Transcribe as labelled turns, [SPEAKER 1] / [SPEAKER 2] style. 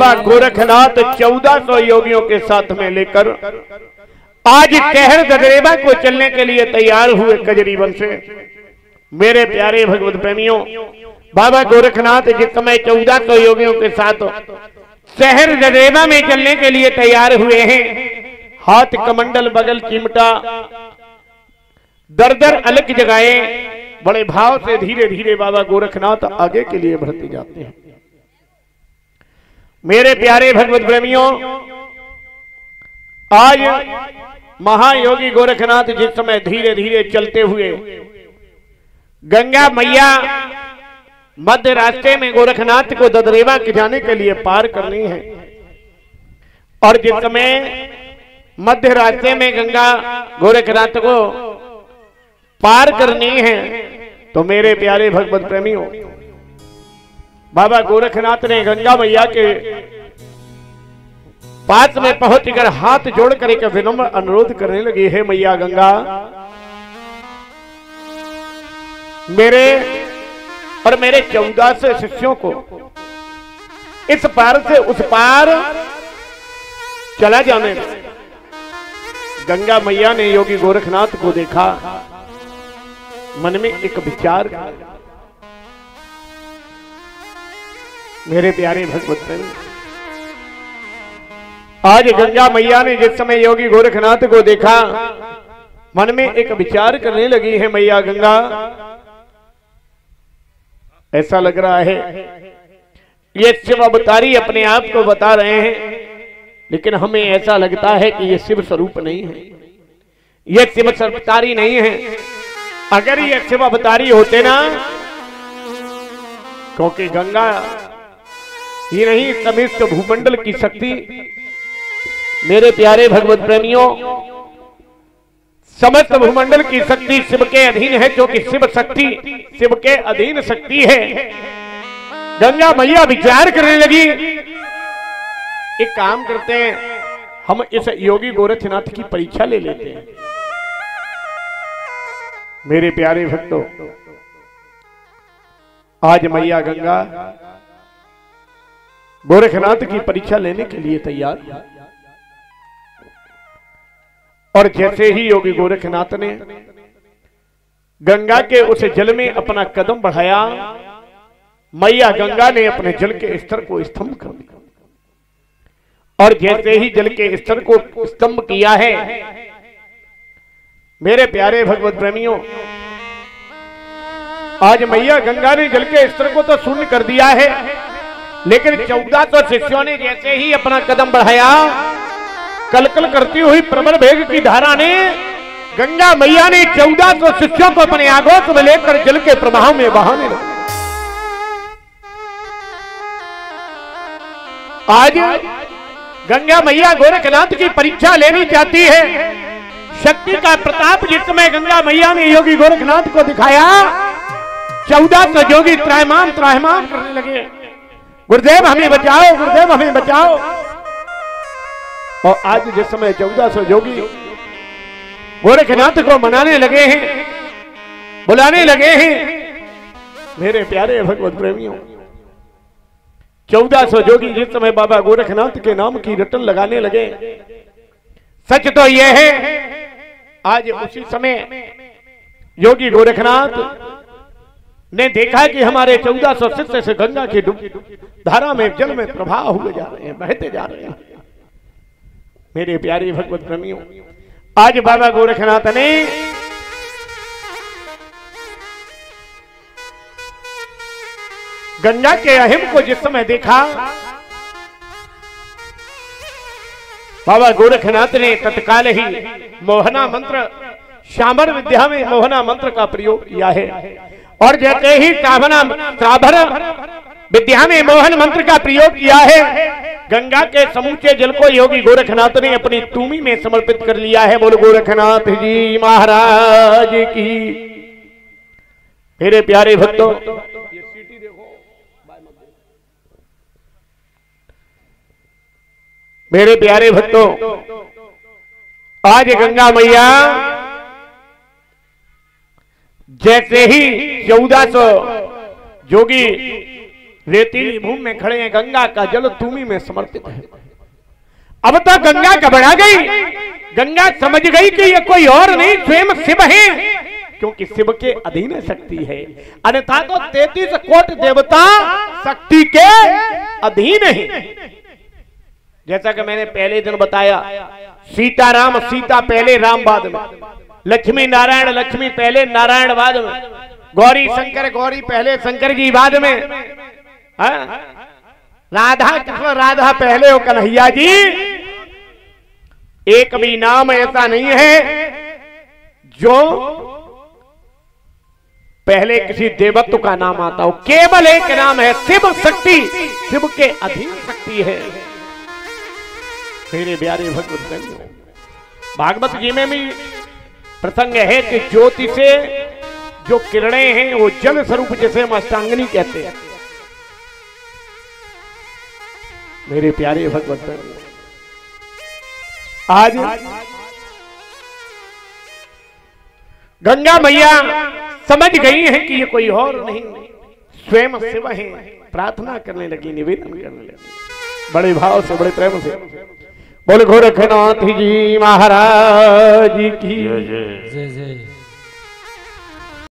[SPEAKER 1] बाबा गोरखनाथ 1400 योगियों के साथ में लेकर आज कहर ददरेवा को चलने के लिए तैयार हुए कजरी वन से। मेरे प्यारे भगवत प्रेमियों, बाबा गोरखनाथ जिस समय 1400 योगियों के साथ शहर ददरेवा में चलने के लिए तैयार हुए हैं, हाथ कमंडल बगल चिमटा दर दर अलग जगाए, बड़े भाव से धीरे धीरे बाबा गोरखनाथ आगे के लिए बढ़ते जाते हैं। मेरे प्यारे भगवत प्रेमियों, आज महायोगी गोरखनाथ जिस समय धीरे धीरे चलते हुए गंगा मैया मध्य रास्ते में गोरखनाथ को ददरेवा जाने के लिए पार करनी है, और जिस समय मध्य रास्ते में गंगा गोरखनाथ को पार करनी है, तो मेरे प्यारे भगवत प्रेमियों, बाबा गोरखनाथ ने गंगा मैया के पास में पहुंचकर हाथ जोड़कर एक विनम्र अनुरोध करने लगी, हे मैया गंगा, मेरे और मेरे 1400 शिष्यों को इस पार से उस पार चला जाने दो। गंगा मैया ने योगी गोरखनाथ को देखा, मन में एक विचार, मेरे प्यारे भगवत प्रेमी, आज गंगा मैया ने जिस समय योगी गोरखनाथ को देखा, मन में एक विचार करने लगी है, मैया गंगा, ऐसा लग रहा है ये शिव अवतारी अपने आप को बता रहे हैं, लेकिन हमें ऐसा लगता है कि ये शिव स्वरूप नहीं है, ये शिव अवतारी नहीं है। अगर ये शिव अवतारी होते ना, क्योंकि गंगा ये नहीं समस्त भूमंडल की शक्ति, मेरे प्यारे भगवत प्रेमियों, समस्त भूमंडल की शक्ति शिव के अधीन है, क्योंकि शिव शक्ति शिव के अधीन शक्ति है। गंगा मैया विचार करने लगी, एक काम करते हैं, हम इस योगी गोरखनाथ की परीक्षा ले लेते हैं। मेरे प्यारे भक्तों, आज मैया गंगा गोरखनाथ की परीक्षा लेने के लिए तैयार, और जैसे ही योगी गोरखनाथ ने गंगा के उस जल में अपना कदम बढ़ाया, मैया गंगा ने अपने जल के स्तर को स्तंभ कर दिया, और जैसे ही जल के स्तर को स्तंभ किया है, मेरे प्यारे भगवत प्रेमियों, आज मैया गंगा ने जल के स्तर को तो शून्य कर दिया है, लेकिन 1400 शिष्यों ने जैसे ही अपना कदम बढ़ाया, कलकल करती हुई प्रबल वेग की धारा ने गंगा मैया ने 1400 शिष्यों को अपने आगोश में लेकर जल के प्रवाह में बहाने लगा। आज गंगा मैया गोरखनाथ की परीक्षा लेनी चाहती है। शक्ति का प्रताप जिस समय गंगा मैया ने योगी गोरखनाथ को दिखाया, 1400 योगी त्राहिमाम त्राहिमाम करने लगे, गुरुदेव हमें बचाओ, गुरुदेव हमें बचाओ। और आज जिस समय 1400 योगी गोरखनाथ को मनाने लगे हैं, बुलाने लगे हैं, मेरे प्यारे भगवत प्रेमियों, 1400 योगी जिस समय बाबा गोरखनाथ के नाम की रटन लगाने लगे, सच तो यह है, आज उसी समय योगी गोरखनाथ ने देखा कि हमारे 1400 शिष्य से गंगा की धारा में जल में प्रवाह हुए जा रहे हैं, बहते जा रहे हैं। मेरे प्यारे भगवत प्रेमियों, आज बाबा गोरखनाथ ने गंगा के अहिम को जिस समय देखा, बाबा गोरखनाथ ने तत्काल ही मोहना मंत्र, शामर विद्या में मोहना मंत्र का प्रयोग किया है, और जैसे ही साभर विद्या में मोहन मंत्र का प्रयोग किया है, गंगा के समूचे जल को योगी गोरखनाथ ने अपनी तूमी में समर्पित कर लिया है। बोल गोरखनाथ जी महाराज की। मेरे प्यारे भक्तों, ये सीटी देखो, मेरे प्यारे भक्तों, आज गंगा मैया जैसे ही 1400 योगी रेतीली भूमि में खड़े हैं, गंगा का जल तुम्ही में समर्पित है। अब तो गंगा घबरा गई, गंगा समझ गई कि ये कोई और नहीं स्वयं शिव है, क्योंकि शिव के अधीन शक्ति है, अन्यथा तो 33 कोटि देवता शक्ति के अधीन है। जैसा कि मैंने पहले दिन बताया, सीताराम सीता पहले, राम बाद में, लक्ष्मी नारायण लक्ष्मी पहले, नारायण बाद में, गौरी शंकर गौरी पहले, शंकर जी बाद में, राधा कृष्ण राधा पहले हो कन्हैया जी। एक भी नाम ऐसा नहीं है जो पहले किसी देवत्व का नाम आता हो, केवल एक नाम है शिव शक्ति, शिव के अधीन शक्ति है। मेरे प्यारे भगवत भागवत जी में भी प्रसंग है कि ज्योति से जो किरणें हैं वो जल स्वरूप, जैसे हम अष्टांगिनी कहते हैं। मेरे प्यारे भगवत आज गंगा मैया समझ गई है कि ये कोई और नहीं स्वयं शिव है, प्रार्थना करने लगी, निवेदन करने लगी, बड़े भाव से बड़े प्रेम से। बोले गोरखनाथ जी महाराज की जय जय।